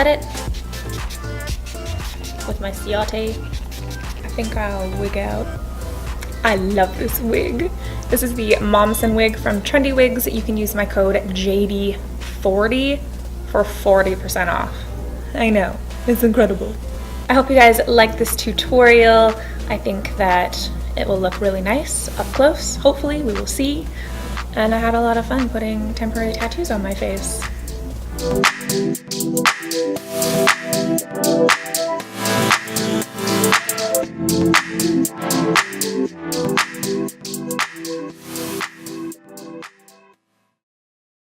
Set it with my Ciate. I think I'll wig out. I love this wig. This is the Momsen wig from Trendywigs. You can use my code JD40 for 40% off. I know, it's incredible. I hope you guys like this tutorial. I think that it will look really nice up close. Hopefully, we will see. And I had a lot of fun putting temporary tattoos on my face.